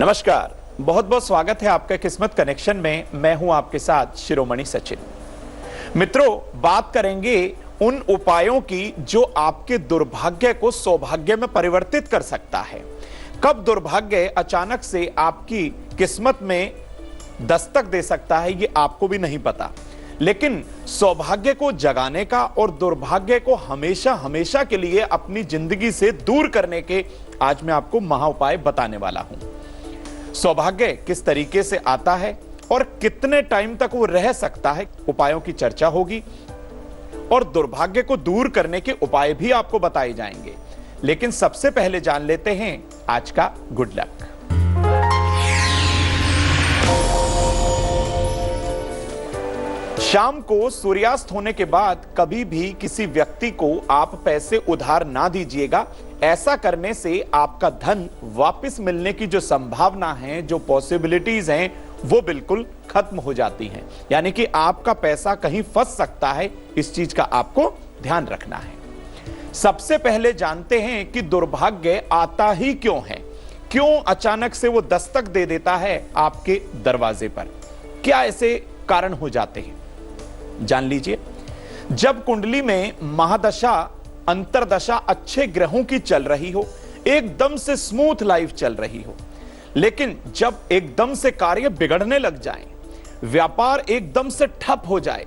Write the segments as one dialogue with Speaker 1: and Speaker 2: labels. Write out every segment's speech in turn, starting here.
Speaker 1: नमस्कार, बहुत बहुत स्वागत है आपका किस्मत कनेक्शन में। मैं हूं आपके साथ शिरोमणि सचिन। मित्रों, बात करेंगे उन उपायों की जो आपके दुर्भाग्य को सौभाग्य में परिवर्तित कर सकता है। कब दुर्भाग्य अचानक से आपकी किस्मत में दस्तक दे सकता है ये आपको भी नहीं पता, लेकिन सौभाग्य को जगाने का और दुर्भाग्य को हमेशा हमेशा के लिए अपनी जिंदगी से दूर करने के आज मैं आपको महा उपाय बताने वाला हूं। सौभाग्य किस तरीके से आता है और कितने टाइम तक वो रह सकता है, उपायों की चर्चा होगी और दुर्भाग्य को दूर करने के उपाय भी आपको बताए जाएंगे। लेकिन सबसे पहले जान लेते हैं आज का गुड लक। शाम को सूर्यास्त होने के बाद कभी भी किसी व्यक्ति को आप पैसे उधार ना दीजिएगा। ऐसा करने से आपका धन वापस मिलने की जो संभावना है, जो पॉसिबिलिटीज हैं, वो बिल्कुल खत्म हो जाती हैं। यानी कि आपका पैसा कहीं फंस सकता है, इस चीज का आपको ध्यान रखना है। सबसे पहले जानते हैं कि दुर्भाग्य आता ही क्यों है, क्यों अचानक से वो दस्तक दे देता है आपके दरवाजे पर, क्या ऐसे कारण हो जाते हैं, जान लीजिए। जब कुंडली में महादशा अंतरदशा अच्छे ग्रहों की चल रही हो, एकदम से स्मूथ लाइफ चल रही हो, लेकिन जब एकदम से कार्य बिगड़ने लग जाए, व्यापार एकदम से ठप हो जाए,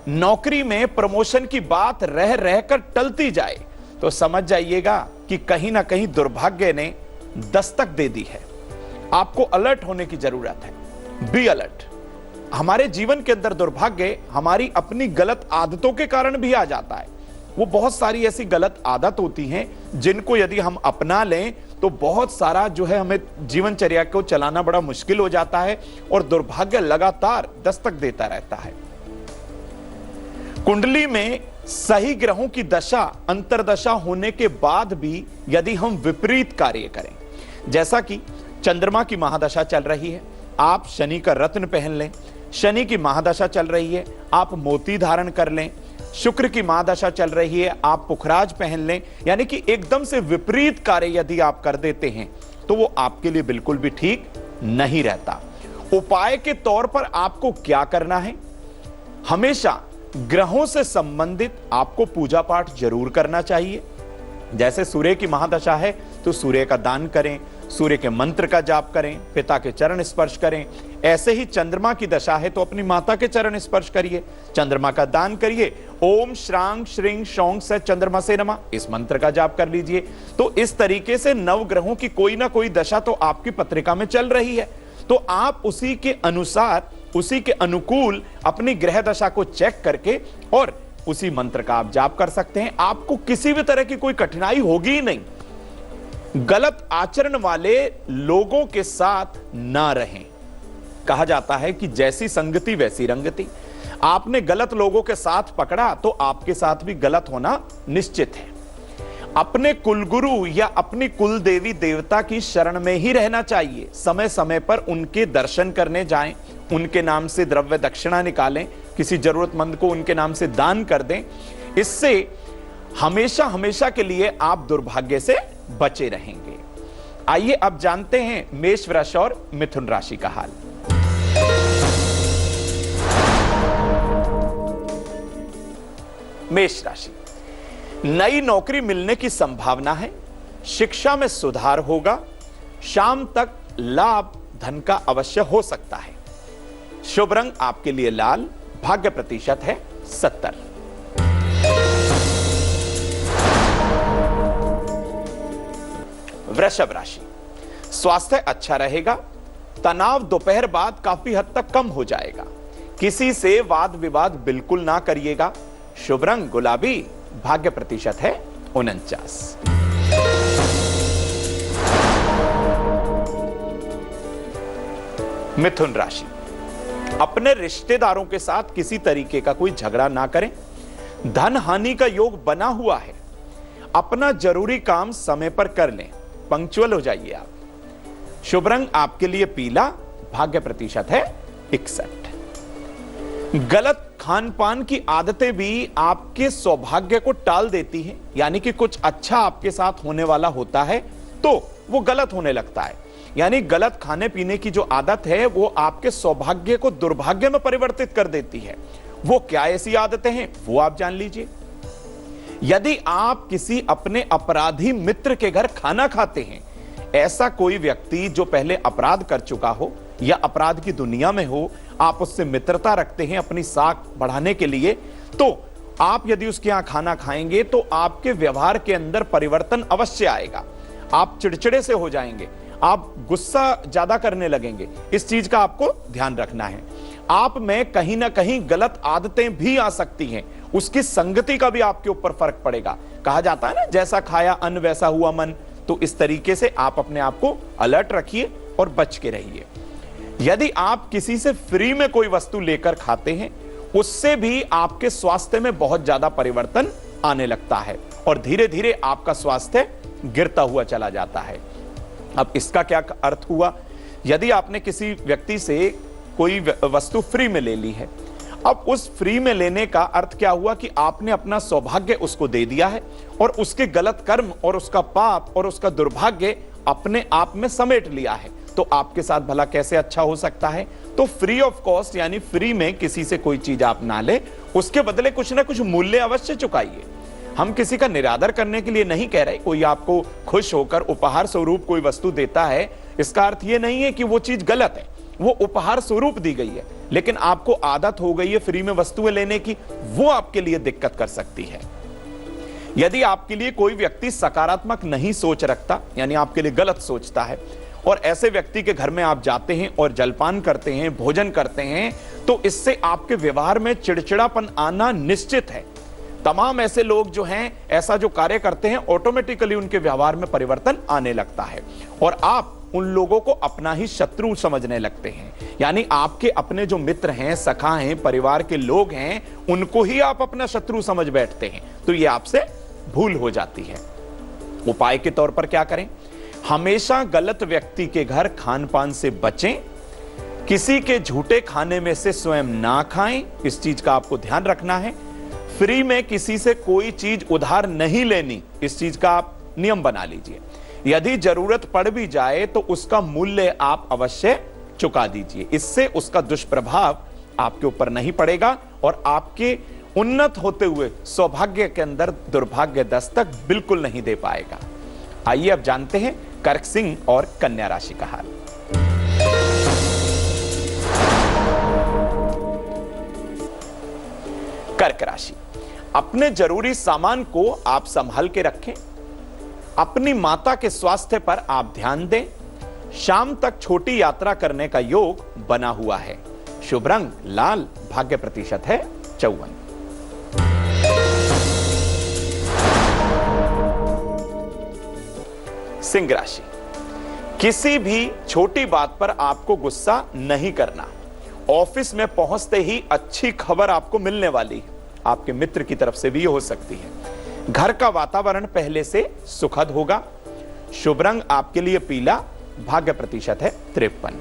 Speaker 1: नौकरी में प्रमोशन की बात रह रहकर टलती जाए, तो समझ जाइएगा कि कहीं ना कहीं दुर्भाग्य ने दस्तक दे दी है। आपको अलर्ट होने की जरूरत है। Be alert. हमारे जीवन के अंदर दुर्भाग्य हमारी अपनी गलत आदतों के कारण भी आ जाता है। वो बहुत सारी ऐसी गलत आदत होती हैं जिनको यदि हम अपना लें तो बहुत सारा जो है हमें जीवनचर्या को चलाना बड़ा मुश्किल हो जाता है और दुर्भाग्य लगातार दस्तक देता रहता है। कुंडली में सही ग्रहों की दशा अंतरदशा होने के बाद भी यदि हम विपरीत कार्य करें, जैसा कि चंद्रमा की महादशा चल रही है, आप शनि का रत्न पहन लें। शनि की महादशा चल रही है, आप मोती धारण कर लें। शुक्र की महादशा चल रही है, आप पुखराज पहन लें। यानी कि एकदम से विपरीत कार्य यदि आप कर देते हैं तो वो आपके लिए बिल्कुल भी ठीक नहीं रहता। उपाय के तौर पर आपको क्या करना है? हमेशा ग्रहों से संबंधित आपको पूजा पाठ जरूर करना चाहिए। जैसे सूर्य की महादशा है तो सूर्य का दान करें, सूर्य के मंत्र का जाप करें, पिता के चरण स्पर्श करें। ऐसे ही चंद्रमा की दशा है तो अपनी माता के चरण स्पर्श करिए, चंद्रमा का दान करिए। ओम श्रांग श्रींग शौंग से चंद्रमा से नमः, इस मंत्र का जाप कर लीजिए। तो इस तरीके से नव ग्रहों की कोई ना कोई दशा तो आपकी पत्रिका में चल रही है, तो आप उसी के अनुसार, उसी के अनुकूल अपनी ग्रह दशा को चेक करके और उसी मंत्र का आप जाप कर सकते हैं। आपको किसी भी तरह की कोई कठिनाई होगी ही नहीं। गलत आचरण वाले लोगों के साथ ना रहें। कहा जाता है कि जैसी संगति वैसी रंगति। आपने गलत लोगों के साथ पकड़ा तो आपके साथ भी गलत होना निश्चित है। अपने कुलगुरु या अपनी कुल देवी देवता की शरण में ही रहना चाहिए। समय समय पर उनके दर्शन करने जाएं, उनके नाम से द्रव्य दक्षिणा निकालें, किसी जरूरतमंद को उनके नाम से दान कर दें। इससे हमेशा हमेशा के लिए आप दुर्भाग्य से बचे रहेंगे। आइए अब जानते हैं मेष, वृष और मिथुन राशि का हाल। मेष राशि, नई नौकरी मिलने की संभावना है। शिक्षा में सुधार होगा। शाम तक लाभ धन का अवश्य हो सकता है। शुभ रंग आपके लिए लाल। भाग्य प्रतिशत है 70। वृषभ राशि, स्वास्थ्य अच्छा रहेगा। तनाव दोपहर बाद काफी हद तक कम हो जाएगा। किसी से वाद विवाद बिल्कुल ना करिएगा। शुभ रंग गुलाबी। भाग्य प्रतिशत है 49। मिथुन राशि, अपने रिश्तेदारों के साथ किसी तरीके का कोई झगड़ा ना करें। धन हानि का योग बना हुआ है। अपना जरूरी काम समय पर कर लें। पंक्चुअल हो जाइए आप। शुभ रंग आपके लिए पीला। भाग्य प्रतिशत है 61। गलत खान पान की आदतें भी आपके सौभाग्य को टाल देती हैं। यानी कि कुछ अच्छा आपके साथ होने वाला होता है तो वो गलत होने लगता है। यानी गलत खाने पीने की जो आदत है वो आपके सौभाग्य को दुर्भाग्य में परिवर्तित कर देती है। वो क्या ऐसी आदतें हैं वो आप जान लीजिए। यदि आप किसी अपने अपराधी मित्र के घर खाना खाते हैं, ऐसा कोई व्यक्ति जो पहले अपराध कर चुका हो या अपराध की दुनिया में हो, आप उससे मित्रता रखते हैं अपनी साख बढ़ाने के लिए, तो आप यदि उसके यहां खाना खाएंगे तो आपके व्यवहार के अंदर परिवर्तन अवश्य आएगा। आप चिड़चिड़े से हो जाएंगे, आप गुस्सा ज्यादा करने लगेंगे। इस चीज का आपको ध्यान रखना है। आप में कहीं ना कहीं गलत आदतें भी आ सकती हैं, उसकी संगति का भी आपके ऊपर फर्क पड़ेगा। कहा जाता है ना, जैसा खाया अन्न वैसा हुआ मन। तो इस तरीके से आप अपने आप को अलर्ट रखिए और बच के रहिए। यदि आप किसी से फ्री में कोई वस्तु लेकर खाते हैं, उससे भी आपके स्वास्थ्य में बहुत ज्यादा परिवर्तन आने लगता है और धीरे धीरे आपका स्वास्थ्य गिरता हुआ चला जाता है। अब इसका क्या अर्थ हुआ? यदि आपने किसी व्यक्ति से कोई वस्तु फ्री में ले ली है, अब उस फ्री में लेने का अर्थ क्या हुआ कि आपने अपना सौभाग्य उसको दे दिया है और उसके गलत कर्म और उसका पाप और उसका दुर्भाग्य अपने आप में समेट लिया है। तो आपके साथ भला कैसे अच्छा हो सकता है? तो फ्री ऑफ कॉस्ट यानी फ्री में किसी से कोई चीज आप ना ले, उसके बदले कुछ ना कुछ मूल्य अवश्य चुकाइए। हम किसी का निरादर करने के लिए नहीं कह रहे। कोई आपको खुश होकर उपहार स्वरूप कोई वस्तु देता है, इसका अर्थ यह नहीं है कि वो चीज गलत है, वो उपहार स्वरूप दी गई है, लेकिन आपको आदत हो गई है फ्री में वस्तुएं लेने की, वो आपके लिए दिक्कत कर सकती है। यदि आपके लिए कोई व्यक्ति सकारात्मक नहीं सोच रखता, यानी आपके लिए गलत सोचता है, और ऐसे व्यक्ति के घर में आप जाते हैं और जलपान करते हैं, भोजन करते हैं, तो इससे आपके व्यवहार में चिड़चिड़ापन आना निश्चित है। तमाम ऐसे लोग जो हैं, ऐसा जो कार्य करते हैं, ऑटोमेटिकली उनके व्यवहार में परिवर्तन आने लगता है और आप उन लोगों को अपना ही शत्रु समझने लगते हैं। यानी आपके अपने जो मित्र हैं, सखा हैं, परिवार के लोग हैं, उनको ही आप अपना शत्रु समझ बैठते हैं। तो ये आपसे भूल हो जाती है। उपाय के तौर पर क्या करें? हमेशा गलत व्यक्ति के घर खान पान से बचें, किसी के झूठे खाने में से स्वयं ना खाएं, इस चीज का आपको ध्यान रखना है। फ्री में किसी से कोई चीज उधार नहीं लेनी, इस चीज का आप नियम बना लीजिए। यदि जरूरत पड़ भी जाए तो उसका मूल्य आप अवश्य चुका दीजिए, इससे उसका दुष्प्रभाव आपके ऊपर नहीं पड़ेगा और आपके उन्नत होते हुए सौभाग्य के अंदर दुर्भाग्य दस्तक बिल्कुल नहीं दे पाएगा। आइए अब जानते हैं कर्क सिंह और कन्या राशि का हाल। कर्क राशि, अपने जरूरी सामान को आप संभाल के रखें। अपनी माता के स्वास्थ्य पर आप ध्यान दें। शाम तक छोटी यात्रा करने का योग बना हुआ है। शुभ रंग लाल, भाग्य प्रतिशत है 54। सिंह राशि, किसी भी छोटी बात पर आपको गुस्सा नहीं करना। ऑफिस में पहुंचते ही अच्छी खबर आपको मिलने वाली है, आपके मित्र की तरफ से भी हो सकती है। घर का वातावरण पहले से सुखद होगा। शुभ रंग आपके लिए पीला, भाग्य प्रतिशत है 53।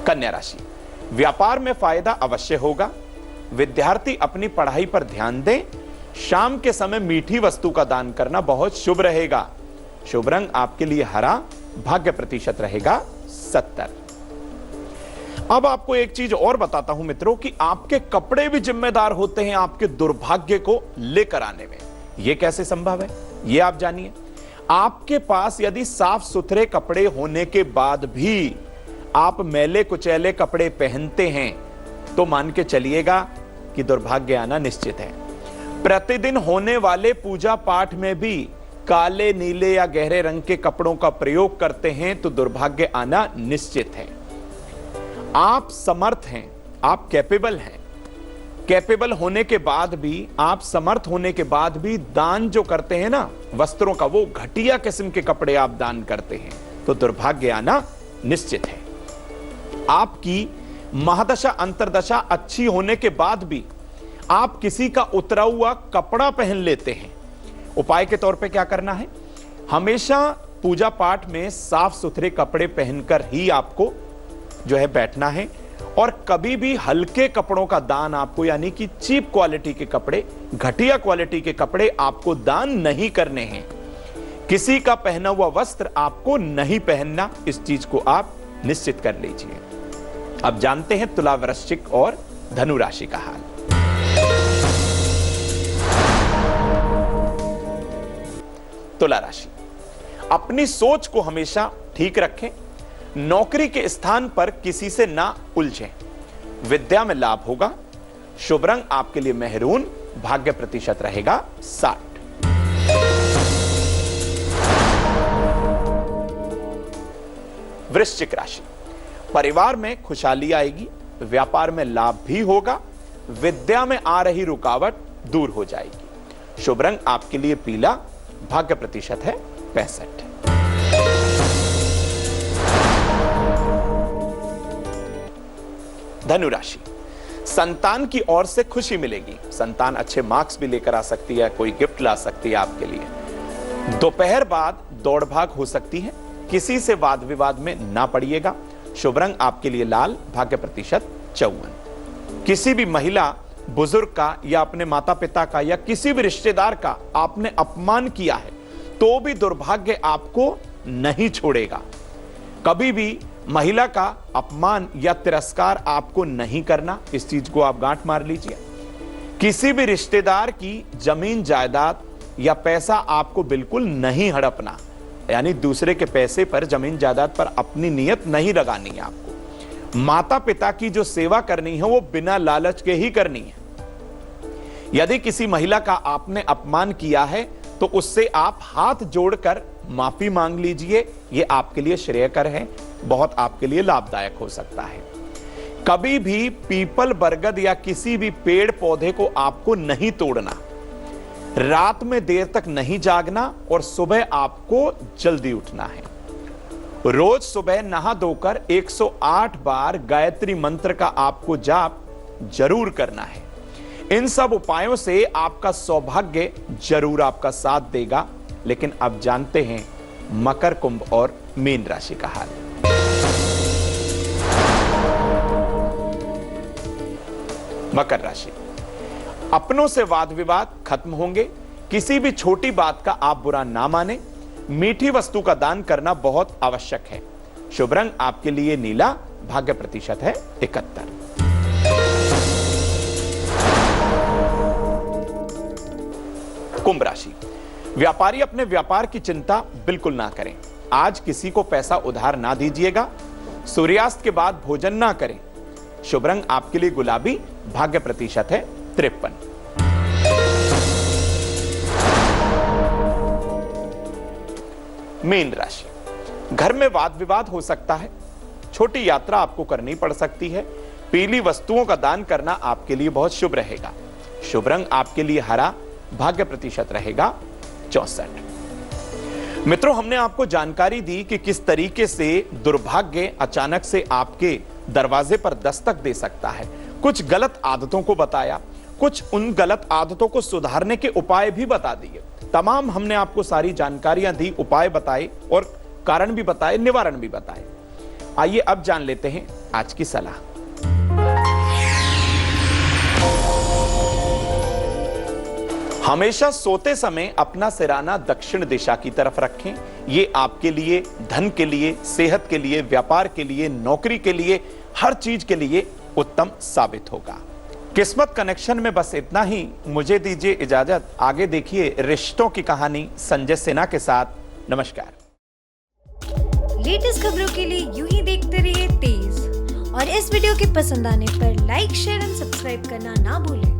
Speaker 1: कन्या राशि, व्यापार में फायदा अवश्य होगा। विद्यार्थी अपनी पढ़ाई पर ध्यान दें। शाम के समय मीठी वस्तु का दान करना बहुत शुभ रहेगा। शुभ रंग आपके लिए हरा, भाग्य प्रतिशत रहेगा 70। अब आपको एक चीज और बताता हूं मित्रों कि आपके कपड़े भी जिम्मेदार होते हैं आपके दुर्भाग्य को लेकर आने में। यह कैसे संभव है, यह आप जानिए। आपके पास यदि साफ सुथरे कपड़े होने के बाद भी आप मैले कुचैले कपड़े पहनते हैं तो मान के चलिएगा कि दुर्भाग्य आना निश्चित है। प्रतिदिन होने वाले पूजा पाठ में भी काले, नीले या गहरे रंग के कपड़ों का प्रयोग करते हैं तो दुर्भाग्य आना निश्चित है। आप समर्थ हैं, आप कैपेबल हैं। कैपेबल होने के बाद भी, आप समर्थ होने के बाद भी दान जो करते हैं ना वस्त्रों का, वो घटिया किस्म के कपड़े आप दान करते हैं तो दुर्भाग्य आना निश्चित है। आपकी महादशा अंतरदशा अच्छी होने के बाद भी आप किसी का उतरा हुआ कपड़ा पहन लेते हैं। उपाय के तौर पे क्या करना है? हमेशा पूजा पाठ में साफ सुथरे कपड़े पहनकर ही आपको जो है बैठना है। और कभी भी हल्के कपड़ों का दान आपको, यानी कि चीप क्वालिटी के कपड़े, घटिया क्वालिटी के कपड़े आपको दान नहीं करने हैं। किसी का पहना हुआ वस्त्र आपको नहीं पहनना, इस चीज को आप निश्चित कर लीजिए। अब जानते हैं तुला, वृश्चिक और धनु राशि का हाल। तुला राशि, अपनी सोच को हमेशा ठीक रखें। नौकरी के स्थान पर किसी से ना उलझें। विद्या में लाभ होगा। शुभ रंग आपके लिए मेहरून, भाग्य प्रतिशत रहेगा 60। वृश्चिक राशि, परिवार में खुशहाली आएगी, व्यापार में लाभ भी होगा, विद्या में आ रही रुकावट दूर हो जाएगी। शुभ रंग आपके लिए पीला, भाग्य प्रतिशत है 65। धनु राशि, संतान की ओर से खुशी मिलेगी। संतान अच्छे मार्क्स भी लेकर आ सकती है, कोई गिफ्ट ला सकती है आपके लिए। दोपहर बाद दौड़ भाग हो सकती है, किसी से वाद विवाद में ना पड़िएगा। शुभ रंग आपके लिए लाल, भाग्य प्रतिशत 54। किसी भी महिला, बुजुर्ग का या अपने माता पिता का या किसी भी रिश्तेदार का आपने अपमान किया है तो भी दुर्भाग्य आपको नहीं छोड़ेगा। कभी भी महिला का अपमान या तिरस्कार आपको नहीं करना, इस चीज को आप गांठ मार लीजिए। किसी भी रिश्तेदार की जमीन जायदाद या पैसा आपको बिल्कुल नहीं हड़पना, यानी दूसरे के पैसे पर, जमीन जायदाद पर अपनी नियत नहीं लगानी है आपको। माता पिता की जो सेवा करनी है वो बिना लालच के ही करनी है। यदि किसी महिला का आपने अपमान किया है तो उससे आप हाथ जोड़कर माफी मांग लीजिए, ये आपके लिए श्रेयकर है, बहुत आपके लिए लाभदायक हो सकता है। कभी भी पीपल, बरगद या किसी भी पेड़ पौधे को आपको नहीं तोड़ना। रात में देर तक नहीं जागना और सुबह आपको जल्दी उठना है। रोज सुबह नहा धोकर 108 बार गायत्री मंत्र का आपको जाप जरूर करना है। इन सब उपायों से आपका सौभाग्य जरूर आपका साथ देगा। लेकिन अब जानते हैं मकर, कुंभ और मीन राशि का हाल। मकर राशि, अपनों से वाद विवाद खत्म होंगे। किसी भी छोटी बात का आप बुरा ना माने। मीठी वस्तु का दान करना बहुत आवश्यक है। शुभ रंग आपके लिए नीला, भाग्य प्रतिशत है 71। कुंभ राशि, व्यापारी अपने व्यापार की चिंता बिल्कुल ना करें। आज किसी को पैसा उधार ना दीजिएगा। सूर्यास्त के बाद भोजन ना करें। शुभ रंग आपके लिए गुलाबी, भाग्य प्रतिशत है 53। मीन राशि, घर में वाद विवाद हो सकता है। छोटी यात्रा आपको करनी पड़ सकती है। पीली वस्तुओं का दान करना आपके लिए बहुत शुभ रहेगा। शुभ रंग आपके लिए हरा, भाग्य प्रतिशत रहेगा 64। मित्रों, हमने आपको जानकारी दी कि किस तरीके से दुर्भाग्य अचानक से आपके दरवाजे पर दस्तक दे सकता है। कुछ गलत आदतों को बताया, कुछ उन गलत आदतों को सुधारने के उपाय भी बता दिए। तमाम हमने आपको सारी जानकारियां दी, उपाय बताए और कारण भी बताए, निवारण भी बताए। आइए अब जान लेते हैं आज की सलाह। हमेशा सोते समय अपना सिराना दक्षिण दिशा की तरफ रखें। ये आपके लिए, धन के लिए, सेहत के लिए, व्यापार के लिए, नौकरी के लिए, हर चीज के लिए उत्तम साबित होगा। किस्मत कनेक्शन में बस इतना ही। मुझे दीजिए इजाजत। आगे देखिए रिश्तों की कहानी संजय सिन्हा के साथ। नमस्कार।
Speaker 2: लेटेस्ट खबरों के लिए यूं ही देखते रहिए तेज, और इस वीडियो के पसंद आने पर लाइक, शेयर एंड सब्सक्राइब करना ना भूलें।